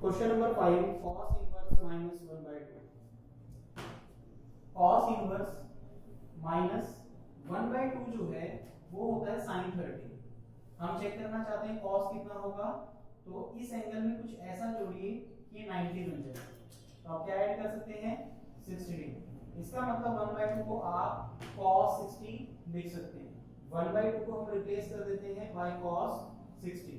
Question number 5 cos inverse minus 1/2। cos inverse minus 1/2 जो है वो होता है sin 30। हम चेक करना चाहते हैं cos कितना होगा, तो इस एंगल में कुछ ऐसा जोड़िए कि 90 बन जाए। तो आप क्या ऐड कर सकते हैं 60 डिग्री। इसका मतलब 1/2 को आप cos 60 लिख सकते हैं। 1/2 को हम रिप्लेस कर देते हैं बाय cos 60।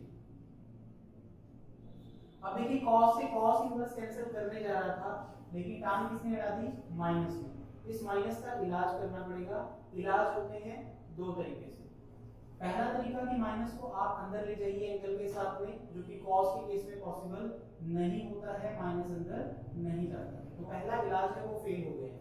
अब देखिए cos से cos इनवर्स कैंसिल करने जा रहा था, लेकिन टाइम किसने हटा दी माइनस में। इस माइनस का इलाज करना पड़ेगा। इलाज होते हैं दो तरीके से। पहला तरीका कि माइनस को आप अंदर ले जाइए एंगल के साथ में, जो कि cos के केस में पॉसिबल नहीं होता है, माइनस अंदर नहीं जाता। तो पहला इलाज है वो फेल हो गया।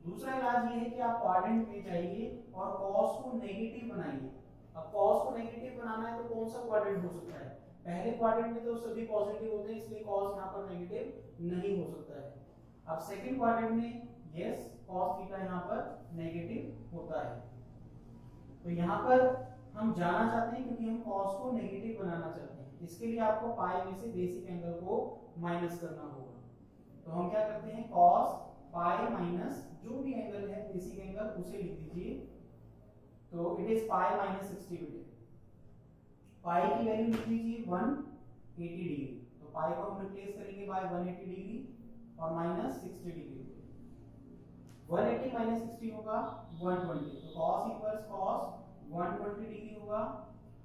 दूसरा इलाज ये है कि आप क्वाड्रेंट में जाइए और cos को नेगेटिव बनाइए। अब cos को नेगेटिव बनाना है तो कौन सा क्वाड्रेंट हो सकता है? पहले क्वाड्रेंट में तो सभी पॉजिटिव होते हैं, इसलिए cos यहाँ पर नेगेटिव नहीं हो सकता है। अब सेकंड क्वाड्रेंट में यस cos थीटा यहाँ पर नेगेटिव होता है। तो यहाँ पर हम जाना चाहते हैं क्योंकि हम cos को नेगेटिव बनाना चाहते हैं। इसके लिए आपको पाई में से बेसिक एंगल को माइनस करना होगा। तो हम क्या करते हैं cos पाई माइनस जो भी एंगल है बेसिक एंगल उसे लिख दीजिए। तो it is pi minus 60 degree. Pi की वैल्यू लिख लीजिए 180 डिग्री। तो पाई को हम रिप्लेस करेंगे बाय 180 डिग्री और माइनस 60 डिग्री। 180 माइनस 60 होगा 120। तो cos इनवर्स cos 120 डिग्री होगा।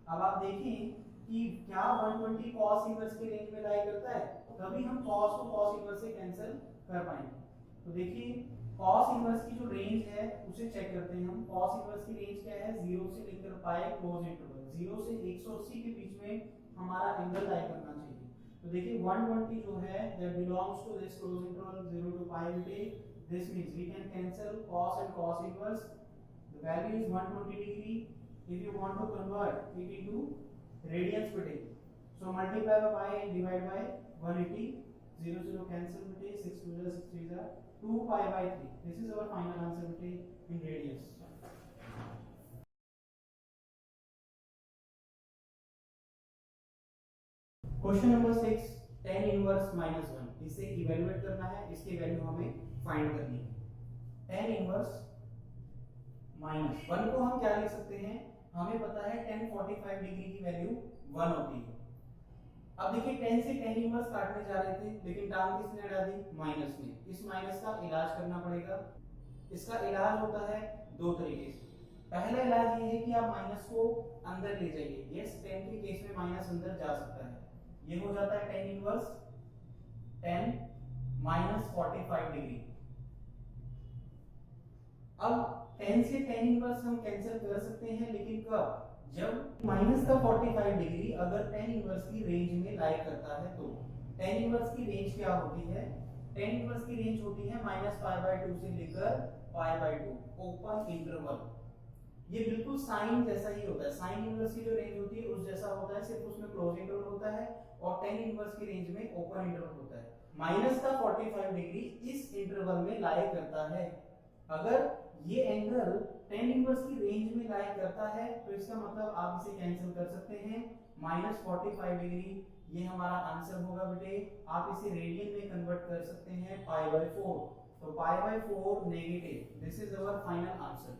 अब आप देखें कि क्या 120 cos इनवर्स के रेंज में लाई करता है, तभी हम cos को cos इनवर्स से कैंसिल कर पाएंगे। तो देखिए cos इनवर्स की जो रेंज है उसे चेक करते हैं हम। cos इनवर्स की रेंज क्या है 0 से लेकर पाई क्लोज इंटरवल 0 से 180 के बीच में हमारा एंगल लाई करना चाहिए। तो देखिए 120 जो है that belongs to this close interval 0 to pi will take this means we can cancel cos and cos inverse. The value is 120 degree. If you want to convert it into radians per day, so multiply by pi and divide by 180. 0 0 cancel per day 6 2 6 3 2 pi by 3. This is our final answer per day in radians. Question number 6 tan inverse minus 1 इसे evaluate करना है, इसकी value हमें find करनी है। tan inverse minus 1 को हम क्या लिख सकते हैं, हमें पता है tan 45 डिग्री की वैल्यू 1 होती है। अब देखिए tan से tan इनवर्स काटने जा रहे थे, लेकिन टांग किसने हटा दी माइनस ने। इस माइनस का इलाज करना पड़ेगा। इसका इलाज होता है दो तरीके से। पहला इलाज ये है कि आप माइनस को अंदर ले जाइए। यस tan के केस में माइनस अंदर जा सकता है। ये हो जाता है tan inverse tan minus 45 degree. अब tan से tan इनवर्स हम कैंसिल कर सकते हैं, लेकिन कब? जब माइनस का 45 डिग्री अगर tan इनवर्स की रेंज में लाई करता है तो। tan इनवर्स की रेंज क्या होती है? tan इनवर्स की रेंज होती है -π/2 से लेकर π/2 ओपन इंटरवल। ये बिल्कुल साइन जैसा ही होता है। साइन इनवर्स की जो रेंज होती है उस जैसा होता है, सिर्फ उसमें क्लोज इंटरवल होता है और tan इनवर्स की रेंज में ओपन इंटरवल होता है। माइनस का 45 डिग्री इस इंटरवल में लाई करता है। अगर ये एंगल tan इनवर्स की रेंज में लाई करता है तो इसका मतलब आप इसे कैंसिल कर सकते हैं। -45 डिग्री ये हमारा आंसर होगा बेटे। आप इसे रेडियन में कन्वर्ट कर सकते हैं π/4। तो π/4 negative. This is our final answer.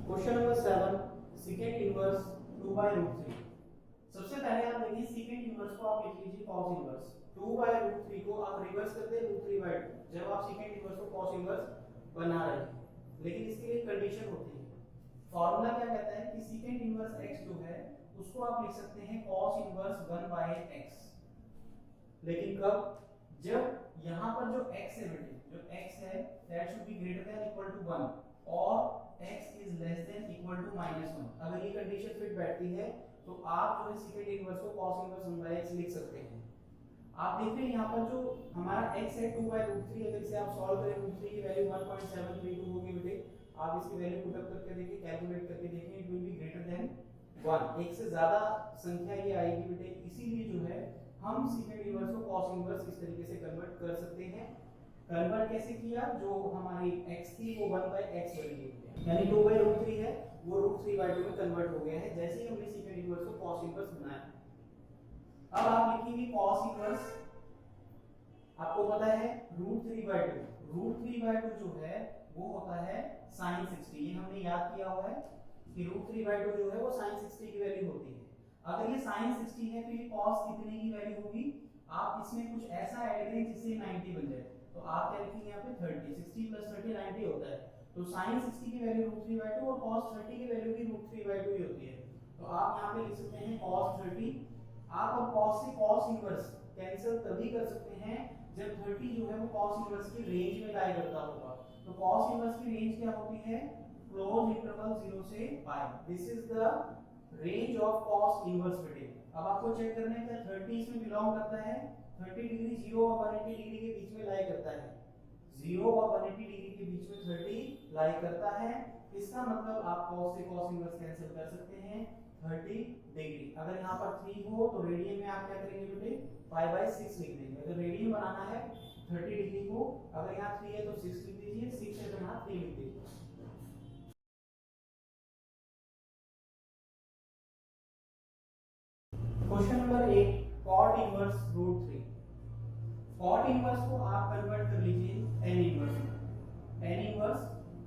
Question number 7 secant inverse 2/√3। सबसे पहले आप देखिए secant इनवर्स को आप लिख लीजिए cos इनवर्स। 2/√3 को आप रिवर्स कर दे √3/2 जब आप secant इनवर्स को cos इनवर्स बना रहे हैं। लेकिन इसके लिए कंडीशन होती है। फार्मूला क्या कहता है कि secant इनवर्स x जो है उसको आप लिख सकते हैं cos इनवर्स 1/x। लेकिन कब? जब यहाँ पर जो x है बेटे, जो x है that should be greater than equal to 1 और x is less than equal to -1। अगर ये कंडीशन फिट बैठती है तो आप जो है secant इनवर्स को cos इनवर्स 1/x लिख सकते हैं। आप देख रहे हैं यहाँ पर जो हमारा x है 2/√3, अगर इसे आप सॉल्व करें √3 की वैल्यू 1.732 होगी बेटे। आप इसकी वैल्यू पुट अप करके देखिए, कैलकुलेट करके देखिए, it will be greater then 1। एक से ज्यादा संख्या ये आएगी बेटे। इसीलिए जो है हम secant इनवर्स को cos इनवर्स इस तरीके से कन्वर्ट कर सकते हैं। कन्वर्ट कैसे किया, जो हमारी x थी वो 1/x बन गई, यानी 2/√3 है वो √3/2 में कन्वर्ट हो गया है जैसे ही हमने सेकंड इनवर्स को cos इनवर्स बनाया। अब आप लिखेंगे cos इनवर्स, आपको पता है √3/2 जो है वो होता है sin 60, ये हमने याद किया हुआ है कि √3/2 जो है वो sin 60 की वैल्यू होती है। अगर ये sin 60 है तो ये cos कितने की वैल्यू होगी, आप इसमें कुछ ऐसा ऐड करें जिससे 90 बन जाए, तो आप क्या लिखेंगे यहाँ पे 30, 60 + 30 90 होता है, तो sin 60 की वैल्यू √3/2 और cos 30 की वैल्यू भी √3/2 ही होती है, तो आप यहाँ पे लिख सकते हैं cos 30। आप अब cos से cos इनवर्स कैंसिल तभी कर सकते हैं जब 30 जो है वो cos इनवर्स की रेंज में लाई करता होगा, तो cos इनवर्स की रेंज क्या होती है, क्लोज इंटरवल 0 से pi, this is the range of cos inverse बेटे। अब आपको चेक करना है क्या 30 इसमें बिलोंग करता है, 30 डिग्री 0 और 180 डिग्री के बीच में लाई करता है, 0 और 180 डिग्री के बीच में 30 लाई करता है, इसका मतलब आप cos से cos इनवर्स कैंसिल कर सकते हैं 30 डिग्री। अगर यहाँ पर 3 हो तो रेडियन में आप क्या करेंगे बेटे π/6 लिख देंगे, अगर रेडियन बनाना है 30 डिग्री को, अगर यहाँ 3 है तो 6 लिख दीजिए, 6 है तो यहाँ 3 लिख दीजिए। Question number 8 cot inverse √3। cot inverse को आप कन्वर्ट कर लीजिए tan इनवर्स में, tan इनवर्स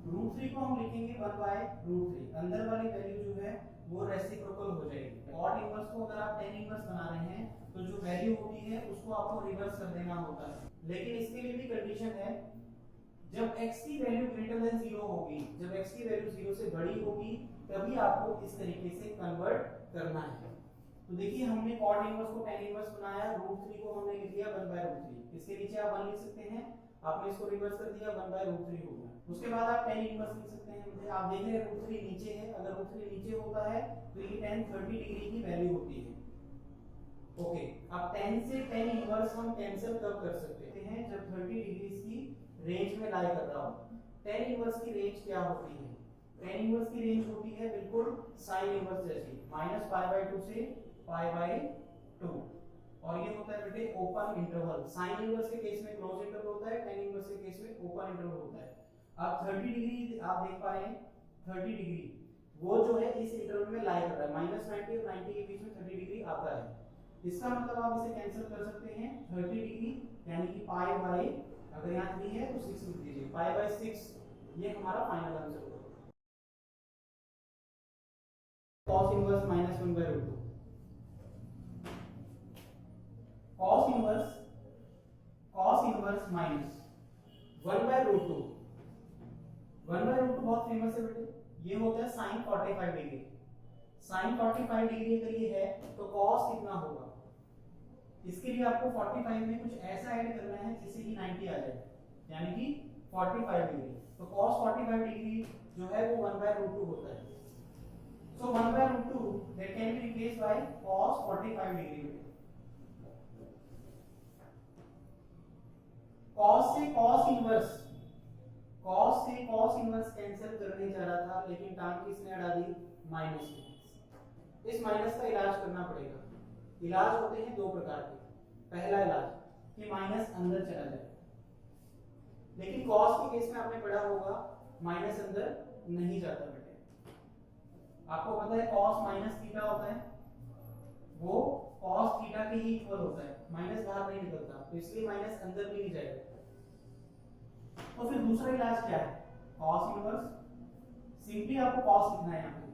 √3 को हम लिखेंगे 1/√3, अंदर वाली वैल्यू जो है वो रेसिप्रोकल हो जाएगी। cot इनवर्स को अगर आप tan इनवर्स बना रहे हैं तो जो वैल्यू होती है उसको आपको रिवर्स कर देना होता है, लेकिन इसके लिए भी कंडीशन है जब x की वैल्यू ग्रेटर देन 0 होगी, जब x की वैल्यू 0 से बड़ी होगी तभी आपको इस तरीके से कन्वर्ट करना है। तो देखिए हमने cot इनवर्स को tan इनवर्स बनाया, √3 को हमने लिख दिया 1/√3, इसके नीचे आप 1 लिख सकते हैं, आपने इसको रिवर्स कर दिया 1/√3 हो गया। उसके बाद आप tan इनवर्स लिख सकते हैं, मतलब आप देख रहे हैं √3 नीचे है, अगर √3 नीचे होता है तो ये tan 30 डिग्री की वैल्यू होती है। ओके, अब tan से tan इनवर्स हम कैंसिल कब कर सकते हैं, जब 30 डिग्री की रेंज में लाई कर रहा हो। tan इनवर्स की रेंज क्या होती है, tan इनवर्स की रेंज होती है बिल्कुल sin इनवर्स जैसी, -π/2 से π/2, और ये होता है बेटे ओपन इंटरवल। sin इनवर्स के केस में क्लोज इंटरवल होता है, tan इनवर्स के केस में ओपन इंटरवल होता है। अब 30 डिग्री आप देख पा रहे हैं, 30 डिग्री वो जो है इस इंटरवल में लाई कर रहा है, -90 और 90 के बीच में 30 डिग्री आता है, इसका मतलब आप इसे कैंसिल कर सकते हैं 30 डिग्री, यानी कि पाई बाई, अगर यहाँ 3 है तो 6 लिख दीजिए, π/6, ये हमारा फाइनल आंसर होगा। cos इनवर्स -1/√2, cos इनवर्स -1/√2, 1/√2 बहुत फेमस है बेटे, ये होता है sin 45 डिग्री। sin 45 डिग्री अगर ये है तो cos कितना होगा, इसके लिए आपको 45 में कुछ ऐसा ऐड करना है जिससे कि 90 आ जाए, यानी कि 45 डिग्री, तो cos 45 डिग्री जो है वो 1/√2 होता है, so 1/√2 that can be replaced by cos 45 degree. cos से cos इनवर्स कैंसिल करने जा रहा था, लेकिन टांग किसने अड़ा दी, माइनस ने। इस माइनस का इलाज करना पड़ेगा। इलाज होते हैं दो प्रकार के, पहला इलाज कि माइनस अंदर चला जाए, लेकिन cos के केस में आपने पढ़ा होगा माइनस अंदर नहीं जाता बेटे, आपको पता है cos माइनस थीटा होता है, वो cos थीटा के ही इक्वल होता है, माइनस बाहर नहीं निकलता, तो इसलिए माइनस अंदर भी नहीं जाएगा। तो फिर दूसरा इलाज क्या है, cos इनवर्स, सिंपली आपको cos लिखना है यहाँ पे,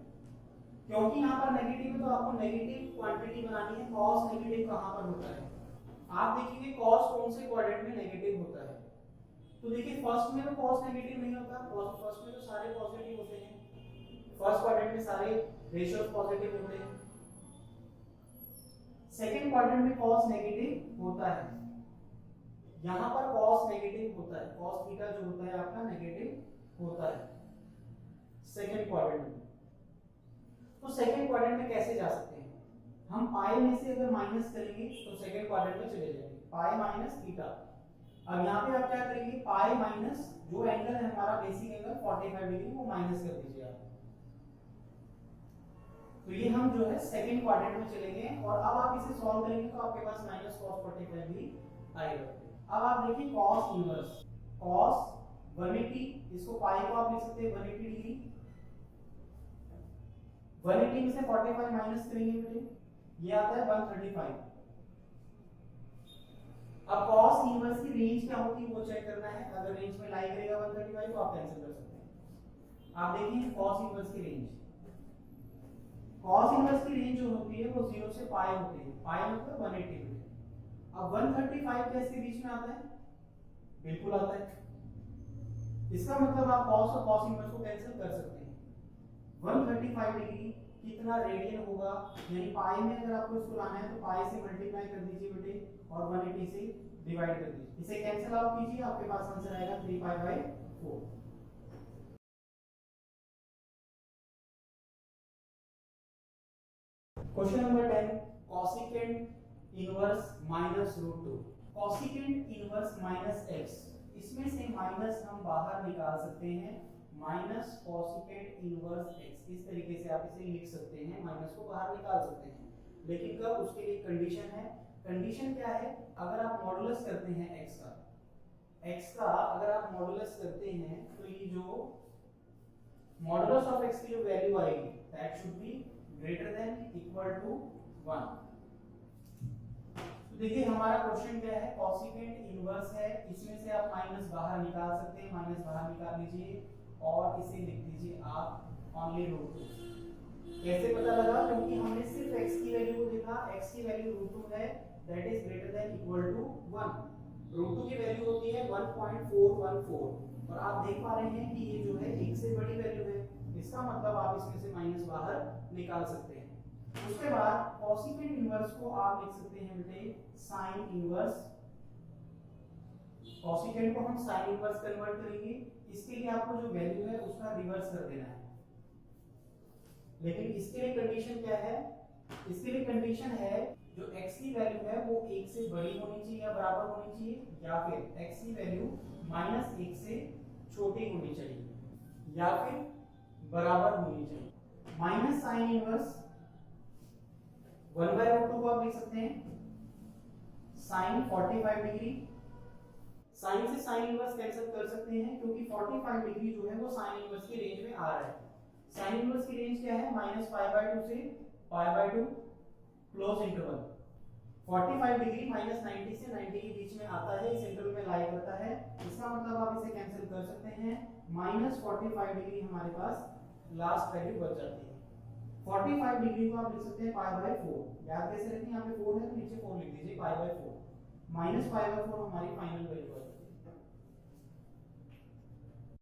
क्योंकि यहाँ पर नेगेटिव है तो आपको नेगेटिव क्वांटिटी बनानी है। cos नेगेटिव कहाँ पर होता है, आप देखिए cos कौन से क्वाड्रेंट में नेगेटिव होता है, तो देखिए फर्स्ट में तो cos नेगेटिव नहीं होता, फर्स्ट में तो सारे पॉजिटिव होते हैं, फर्स्ट क्वाड्रेंट में सारे रेशियोज पॉजिटिव होते हैं, सेकंड क्वाड्रेंट में cos नेगेटिव होता है, यहाँ पर cos नेगेटिव होता है, cos थीटा जो होता है आपका नेगेटिव होता है सेकंड क्वाड्रेंट में। तो सेकंड क्वाड्रेंट में कैसे जा सकते हैं हम, पाई में से अगर माइनस करेंगे तो सेकंड क्वाड्रेंट में चले जाएंगे, पाई माइनस थीटा। अब यहाँ पे आप क्या करेंगे, पाई माइनस जो एंगल है हमारा बेसिक एंगल 45 डिग्री वो माइनस कर दीजिए आप, तो ये हम जो है सेकंड क्वाड्रेंट में चलेंगे, और अब आप इसे सॉल्व करेंगे तो आपके पास -cos 45 भी आएगा। अब आप देखिए cos इनवर्स, cos 180, इसको पाई को आप लिख सकते हैं 180 डिग्री। 180 में से 45 माइनस करेंगे बेटे, ये आता है 135। अब cos इनवर्स की रेंज क्या होती है वो चेक करना है। अगर रेंज में लाई करेगा 135 तो आप कैंसिल कर सकते हैं। आप देखिए cos इनवर्स की रेंज, cos इनवर्स की रेंज जो होती है वो 0 से पाई होती है, पाई मतलब 180 होती है। अब 135 क्या इसके बीच में आता है? बिल्कुल आता है। इसका मतलब आप cos और cos इनवर्स को कैंसिल कर सकते हैं। 135 डिग्री कितना रेडियन होगा, यानी पाई में अगर आपको इसको लाना है तो पाई से मल्टीप्लाई कर दीजिए बेटे और 180 से डिवाइड कर दीजिए। इसे कैंसिल आउट कीजिए, आपके पास आंसर आएगा 3 pi by 4। Question number 10, cosecant inverse minus root 2। Cosecant inverse minus x, इसमें से माइनस हम बाहर निकाल सकते हैं, माइनस कोसिकेंट इनवर्स x, इस तरीके से आप इसे लिख सकते हैं, माइनस को बाहर निकाल सकते हैं। लेकिन कब? उसके लिए कंडीशन है। कंडीशन क्या है? अगर आप मॉडुलस करते हैं x का अगर आप मॉडुलस करते हैं तो ये जो मॉडुलस ऑफ x की जो वैल्यू आएगी that should be greater than equal to 1। तो देखिए हमारा क्वेश्चन क्या है, कोसिकेंट इनवर्स है, इसमें से आप माइनस बाहर निकाल सकते हैं, माइनस बाहर निकाल लीजिए और इसे लिख दीजिए आप ओनली रूट 2। कैसे पता लगा? क्योंकि हमने सिर्फ x की वैल्यू को देखा, x की वैल्यू रूट 2 है, that is greater than equal to 1। Root 2 की वैल्यू होती है 1.414 और आप देख पा रहे हैं कि ये जो है 1 से बड़ी वैल्यू है, इसका मतलब आप इसमें से माइनस बाहर निकाल सकते हैं। उसके बाद कोसिकेंट इनवर्स को आप लिख सकते हैं बेटे साइन इनवर्स। कोसिकेंट को हम साइन इनवर्स कन्वर्ट करेंगे, इसके लिए आपको जो वैल्यू है उसका रिवर्स कर देना है। लेकिन इसके लिए कंडीशन क्या है? इसके लिए कंडीशन है जो x की वैल्यू है वो 1 से बड़ी होनी चाहिए या बराबर होनी चाहिए, या फिर x की वैल्यू -1 से छोटी होनी चाहिए या फिर बराबर होनी चाहिए। माइनस साइन इनवर्स 1/√2 को आप लिख सकते हैं साइन 45 डिग्री। साइन से साइन इनवर्स कैंसिल कर सकते हैं क्योंकि 45 डिग्री जो है वो साइन इनवर्स की रेंज में आ रहा है। साइन इनवर्स की रेंज क्या है? -π/2 से π/2 क्लोज इंटरवल। 45 डिग्री -90 से 90 के बीच में आता है, इस इंटरवल में लाई करता है। इसका मतलब आप इसे कैंसिल कर सकते हैं, -45 डिग्री हमारे पास लास्ट वैल्यू बच जाती है। 45 डिग्री को आप लिख सकते हैं π/4। याद कैसे रखें? यहाँ पे 4 है तो नीचे 4 लिख दीजिए, π/4 -π/4 हमारी फाइनल वैल्यू है।